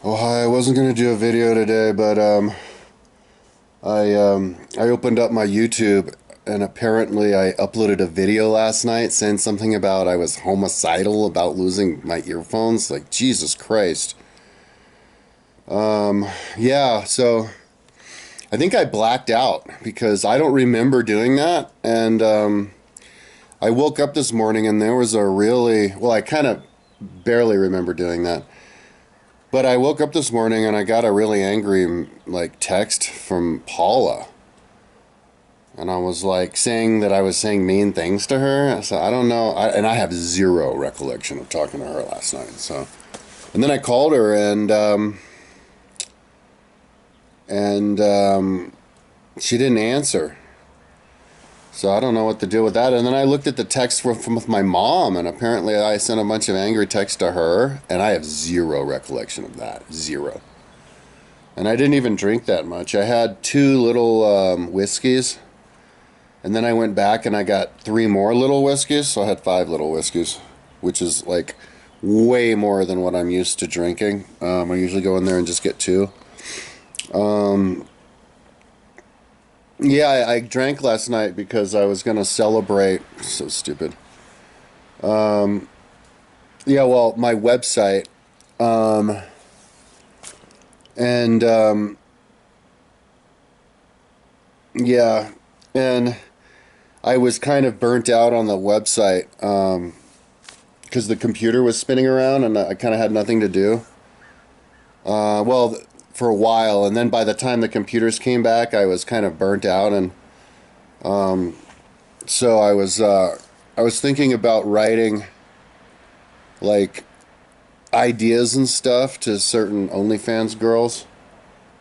Oh hi, I wasn't gonna do a video today, but I opened up my YouTube and apparently I uploaded a video last night saying something about I was homicidal about losing my earphones. Like Jesus Christ. Yeah, so I think I blacked out because I don't remember doing that, and I woke up this morning and there was a really well, I kind of barely remember doing that. But I woke up this morning and I got a really angry like text from Paula. And I was like saying that I was saying mean things to her. So I don't know. And I have zero recollection of talking to her last night. So, and then I called her and she didn't answer. So I don't know what to do with that. And then I looked at the text from with my mom, and apparently I sent a bunch of angry texts to her, and I have zero recollection of that. Zero. And I didn't even drink that much. I had two little whiskeys, and then I went back and I got three more little whiskeys, so I had five little whiskeys, which is like way more than what I'm used to drinking. I usually go in there and just get two. Yeah, I drank last night because I was gonna celebrate. So stupid. Yeah, well, my website, and yeah, and I was kind of burnt out on the website because the computer was spinning around and I kind of had nothing to do. Well, for a while, and then by the time the computers came back, I was kind of burnt out, and so I was thinking about writing like ideas and stuff to certain OnlyFans girls,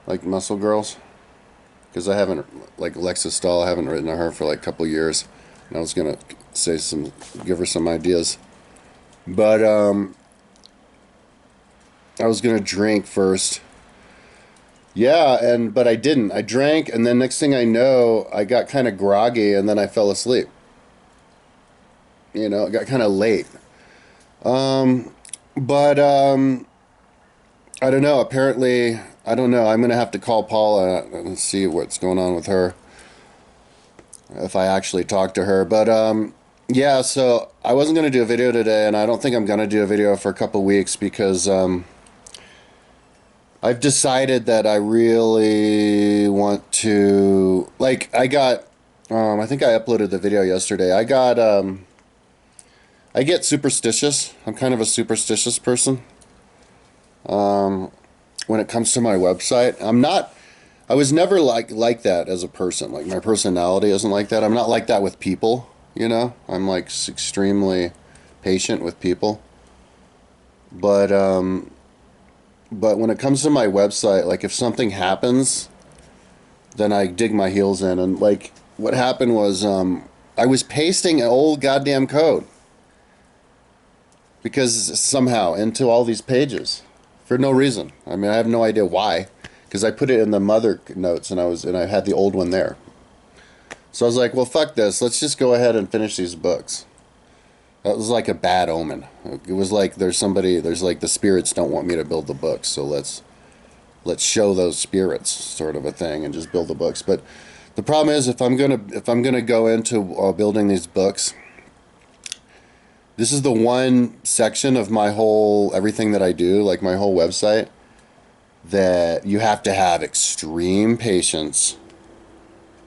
like muscle girls, because I haven't like Lexa Stahl, I haven't written to her for like a couple years, and I was gonna give her some ideas, but I was gonna drink first. Yeah, and but I didn't. I drank, and then next thing I know, I got kind of groggy, and then I fell asleep. It got kind of late. But I don't know. Apparently, I don't know. I'm gonna have to call Paula and see what's going on with her if I actually talk to her. But yeah. So I wasn't gonna do a video today, and I don't think I'm gonna do a video for a couple weeks because I've decided that I really want to like I got I think I uploaded the video yesterday. I get superstitious. I'm kind of a superstitious person. When it comes to my website, I was never like that as a person. Like my personality isn't like that. I'm not like that with people. I'm like extremely patient with people. But but when it comes to my website, like if something happens, then I dig my heels in. And like what happened was I was pasting an old goddamn code because somehow into all these pages for no reason. I mean, I have no idea why, because I put it in the mother notes and I had the old one there. So I was like, well, fuck this. Let's just go ahead and finish these books. That was like a bad omen. It was like there's like the spirits don't want me to build the books, so let's show those spirits sort of a thing and just build the books. But the problem is if I'm gonna go into building these books, this is the one section of my whole everything that I do, like my whole website, that you have to have extreme patience,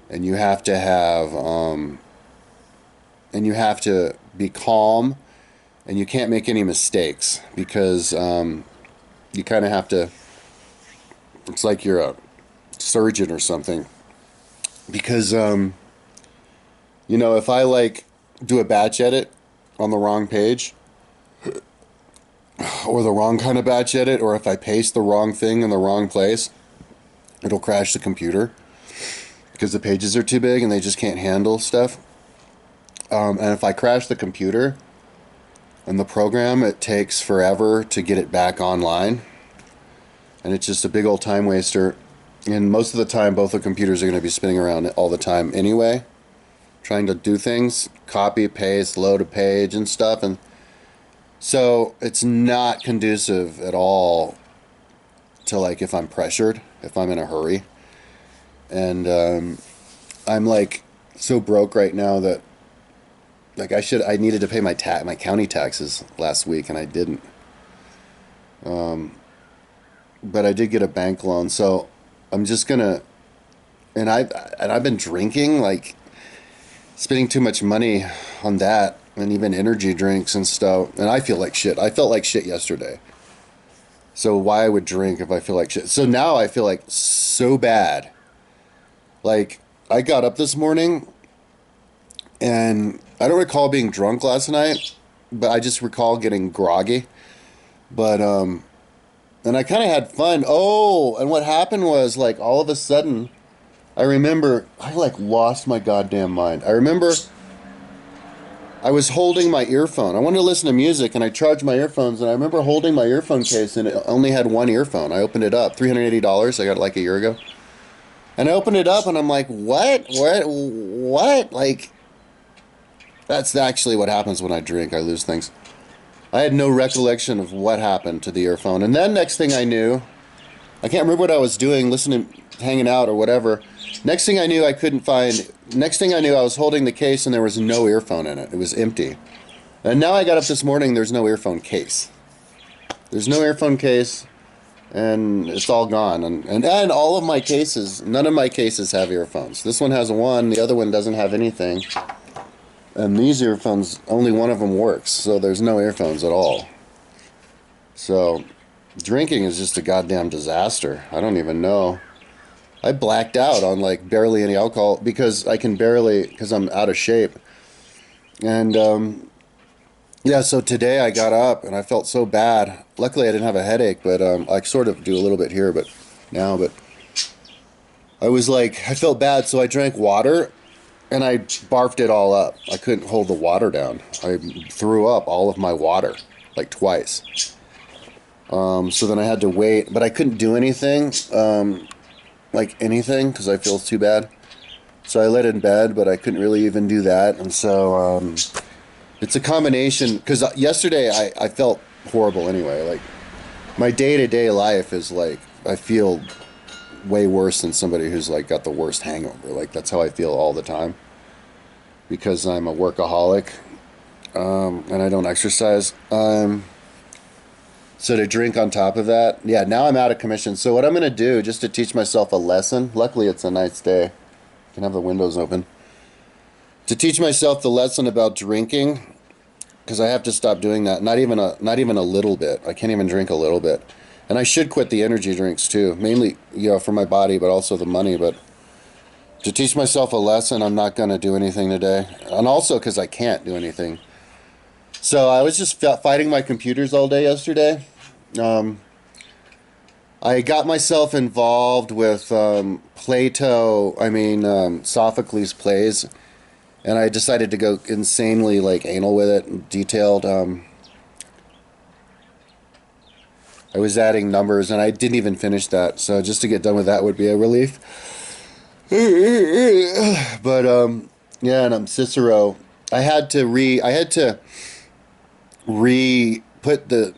and you have to be calm, and you can't make any mistakes because you kind of have to. It's like you're a surgeon or something, because if I like do a batch edit on the wrong page or the wrong kind of batch edit, or if I paste the wrong thing in the wrong place, it'll crash the computer because the pages are too big and they just can't handle stuff. And if I crash the computer and the program, it takes forever to get it back online, and it's just a big old time waster. And most of the time, both the computers are going to be spinning around all the time anyway, trying to do things, copy, paste, load a page and stuff. And so it's not conducive at all to like if I'm pressured, if I'm in a hurry. And I'm like so broke right now that like I needed to pay my county taxes last week and I didn't. But I did get a bank loan, so I'm just gonna I've been drinking, like spending too much money on that and even energy drinks and stuff, and I feel like shit. I felt like shit yesterday. So why I would drink if I feel like shit? So now I feel like so bad. Like I got up this morning and I don't recall being drunk last night, but I just recall getting groggy. But and I kind of had fun. Oh, and what happened was like all of a sudden I remember I like lost my goddamn mind. I remember I was holding my earphone. I wanted to listen to music and I charged my earphones and I remember holding my earphone case and it only had one earphone. I opened it up, $380. I got it like a year ago. And I opened it up and I'm like, what? What? Like, that's actually what happens when I drink. I lose things. I had no recollection of what happened to the earphone. And then next thing I knew, I can't remember what I was doing, listening, hanging out or whatever. Next thing I knew, next thing I knew, I was holding the case and there was no earphone in it. It was empty. And now I got up this morning, there's no earphone case. There's no earphone case and it's all gone. And all of my cases, none of my cases have earphones. This one has one, the other one doesn't have anything. And these earphones, only one of them works, so there's no earphones at all. So, drinking is just a goddamn disaster. I don't even know. I blacked out on like barely any alcohol because because I'm out of shape. And yeah, so today I got up and I felt so bad. Luckily I didn't have a headache, but I sort of do a little bit here, but I was like, I felt bad, so I drank water and I barfed it all up. I couldn't hold the water down. I threw up all of my water, like twice. So then I had to wait, but I couldn't do anything. Because I feel too bad. So I laid in bed, but I couldn't really even do that. And so it's a combination, because yesterday I felt horrible anyway. Like my day-to-day life is like, I feel way worse than somebody who's like got the worst hangover. Like that's how I feel all the time because I'm a workaholic and I don't exercise. So to drink on top of that, yeah, now I'm out of commission. So what I'm going to do, just to teach myself a lesson, luckily it's a nice day. I can have the windows open. To teach myself the lesson about drinking, because I have to stop doing that. Not even a little bit. I can't even drink a little bit. And I should quit the energy drinks too, mainly, for my body, but also the money. But to teach myself a lesson, I'm not going to do anything today. And also because I can't do anything. So I was just fighting my computers all day yesterday. I got myself involved with Sophocles' plays, and I decided to go insanely like anal with it and detailed. I was adding numbers, and I didn't even finish that. So just to get done with that would be a relief. But yeah, and Cicero. I had to put the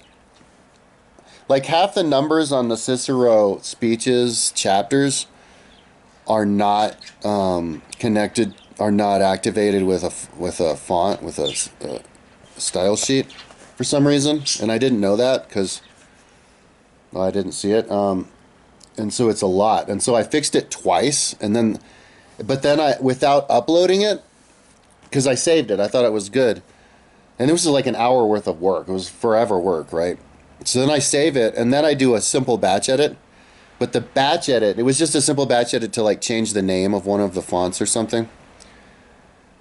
like half the numbers on the Cicero speeches chapters are not connected, are not activated with a font, with a style sheet for some reason, and I didn't know that because I didn't see it, and so it's a lot, and so I fixed it twice, but then I, without uploading it, because I saved it, I thought it was good. And this was like an hour worth of work. It was forever work, right? So then I save it, and then I do a simple batch edit. But the batch edit, it was just a simple batch edit to like change the name of one of the fonts or something.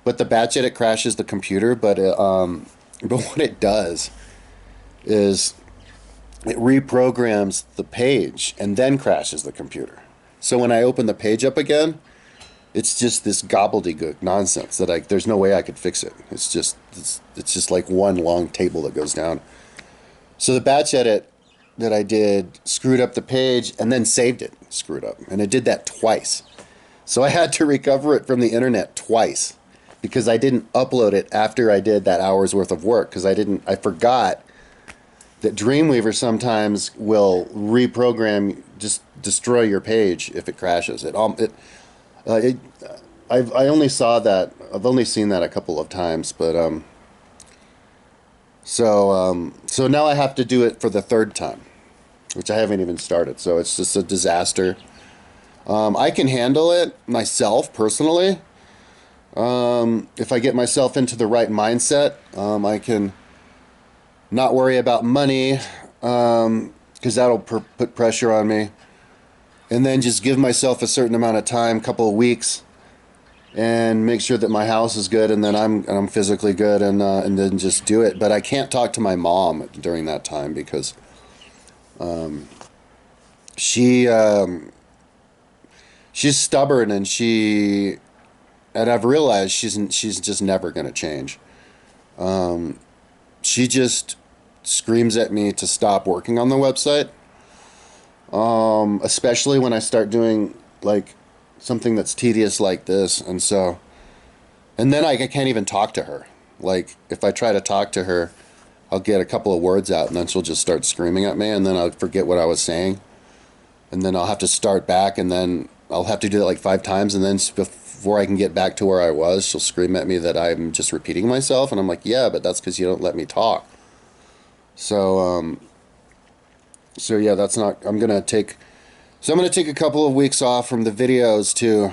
But the batch edit crashes the computer. But what it does is it reprograms the page and then crashes the computer. So when I open the page up again, it's just this gobbledygook nonsense that there's no way I could fix it. It's just like one long table that goes down. So the batch edit that I did screwed up the page and then saved it screwed up. And it did that twice. So I had to recover it from the internet twice because I didn't upload it after I did that hour's worth of work because I forgot that Dreamweaver sometimes will reprogram, just destroy your page if it crashes. It I only saw that. I've only seen that a couple of times, but so now I have to do it for the third time, which I haven't even started. So it's just a disaster. I can handle it myself personally. If I get myself into the right mindset, I can not worry about money, because that'll put pressure on me, and then just give myself a certain amount of time, couple of weeks, and make sure that my house is good, and then I'm physically good, and then just do it. But I can't talk to my mom during that time because she she's stubborn, and I've realized she's just never gonna change. She just screams at me to stop working on the website, especially when I start doing like something that's tedious like this, and then I can't even talk to her. Like if I try to talk to her, I'll get a couple of words out, and then she'll just start screaming at me, and then I'll forget what I was saying, and then I'll have to start back, and then I'll have to do that like 5 times, and then before I can get back to where I was, she'll scream at me that I'm just repeating myself, and I'm like, yeah, but that's because you don't let me talk. So so yeah, that's not. I'm gonna take a couple of weeks off from the videos too,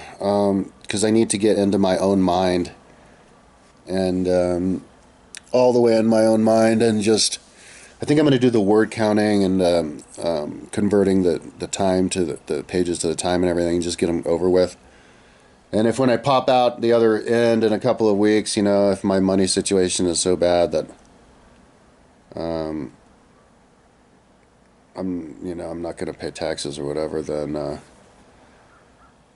because I need to get into my own mind, and all the way in my own mind, and just I think I'm gonna do the word counting and converting the time to the pages to the time and everything, just get them over with. And if when I pop out the other end in a couple of weeks, if my money situation is so bad that I'm not going to pay taxes or whatever, then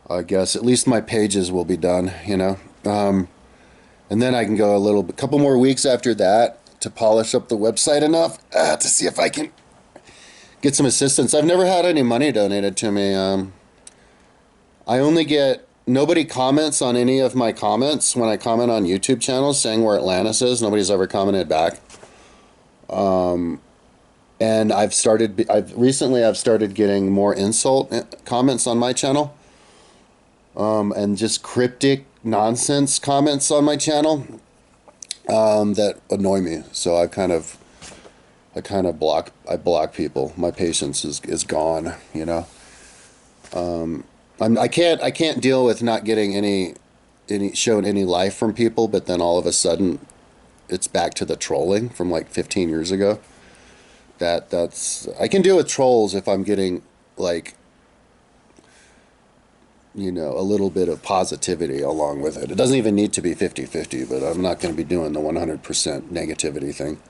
I guess at least my pages will be done, and then I can go couple more weeks after that to polish up the website enough to see if I can get some assistance. I've never had any money donated to me. I only get nobody comments on any of my comments when I comment on YouTube channels saying where Atlantis is. Nobody's ever commented back. And I've started getting more insult comments on my channel, and just cryptic nonsense comments on my channel, that annoy me. So I kind of block people. My patience is gone. I can't deal with not getting any shown any life from people, but then all of a sudden it's back to the trolling from like 15 years ago. I can deal with trolls if I'm getting like a little bit of positivity along with it. It doesn't even need to be 50-50, but I'm not going to be doing the 100% negativity thing.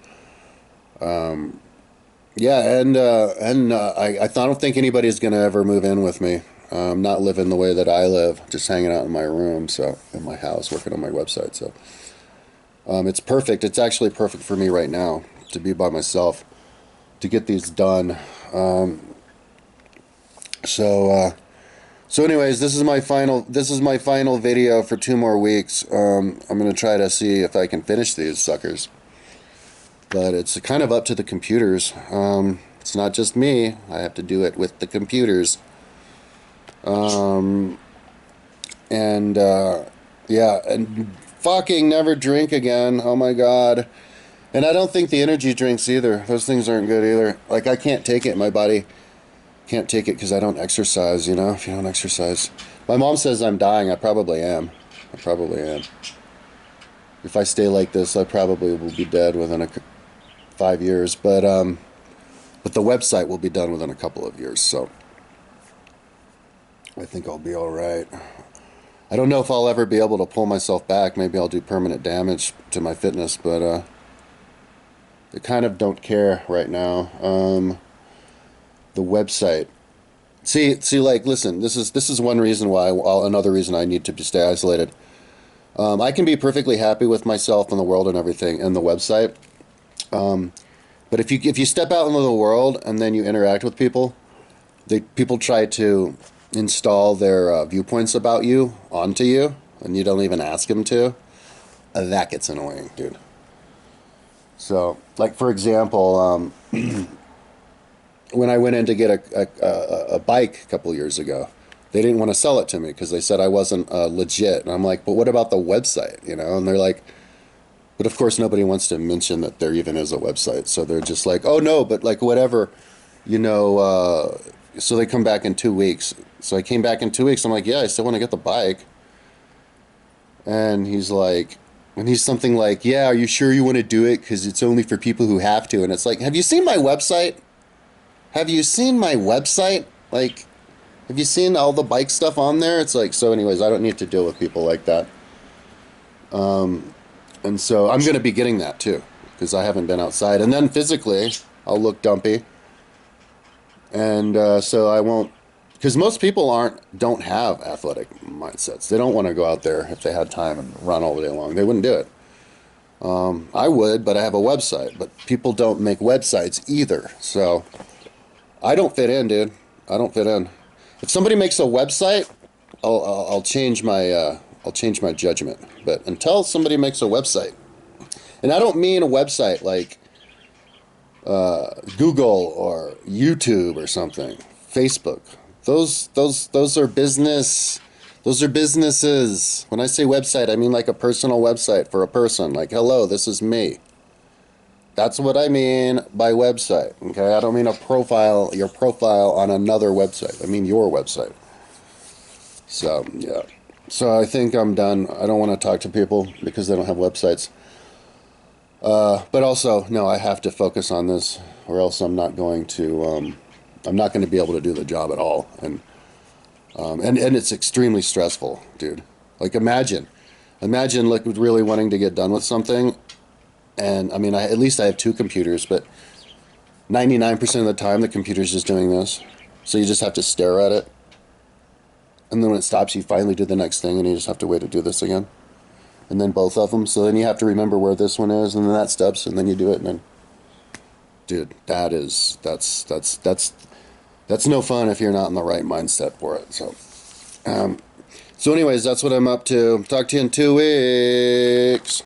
Yeah, and I don't think anybody's going to ever move in with me. I'm not living the way that I live, just hanging out in my room, in my house, working on my website. So it's perfect. It's actually perfect for me right now to be by myself, to get these done. So anyways, this is my final video for 2 more weeks. I'm gonna try to see if I can finish these suckers, but it's kind of up to the computers. It's not just me. I have to do it with the computers. Yeah, and fucking never drink again. Oh my god. And I don't think the energy drinks either. Those things aren't good either. Like, I can't take it. My body can't take it because I don't exercise, if you don't exercise. My mom says I'm dying. I probably am. If I stay like this, I probably will be dead within 5 years. But the website will be done within a couple of years. So I think I'll be all right. I don't know if I'll ever be able to pull myself back. Maybe I'll do permanent damage to my fitness, but I kind of don't care right now. The website. See, like, listen. This is one reason why. Another reason I need to stay isolated. I can be perfectly happy with myself and the world and everything and the website. But if you step out into the world and then you interact with people, people try to install their viewpoints about you onto you, and you don't even ask them to. That gets annoying, dude. So like for example, when I went in to get a bike a couple years ago, they didn't want to sell it to me because they said I wasn't legit. And I'm like, but what about the website? You know? And they're like, but of course nobody wants to mention that there even is a website. So they're just like, oh no, but like whatever, you know. So they come back in 2 weeks. So I came back in 2 weeks. I'm like, yeah, I still want to get the bike. And he's like, and he's something like, yeah, are you sure you want to do it? Because it's only for people who have to. And it's like, have you seen my website? Have you seen my website? Like, have you seen all the bike stuff on there? It's like, so anyways, I don't need to deal with people like that. And so I'm going to be getting that too, because I haven't been outside. And then physically, I'll look dumpy. And so I won't, because most people don't have athletic mindsets. They don't want to go out there if they had time and run all day long. They wouldn't do it. I would, but I have a website. But people don't make websites either. So I don't fit in, dude. I don't fit in. If somebody makes a website, I'll change my judgment. But until somebody makes a website, and I don't mean a website like Google or YouTube or something, Facebook. Those are business. Those are businesses. When I say website, I mean like a personal website for a person. Like, hello, this is me. That's what I mean by website. Okay, I don't mean your profile on another website. I mean your website. So yeah. So I think I'm done. I don't want to talk to people because they don't have websites. But also, no, I have to focus on this, or else I'm not going to. I'm not going to be able to do the job at all. And it's extremely stressful, dude. Like imagine like really wanting to get done with something. And I mean, at least I have two computers, but 99% of the time the computer's just doing this. So you just have to stare at it. And then when it stops, you finally do the next thing, and you just have to wait to do this again. And then both of them. So then you have to remember where this one is, and then that stops, and then you do it, and then, dude, that's no fun if you're not in the right mindset for it. So anyways, that's what I'm up to. Talk to you in 2 weeks.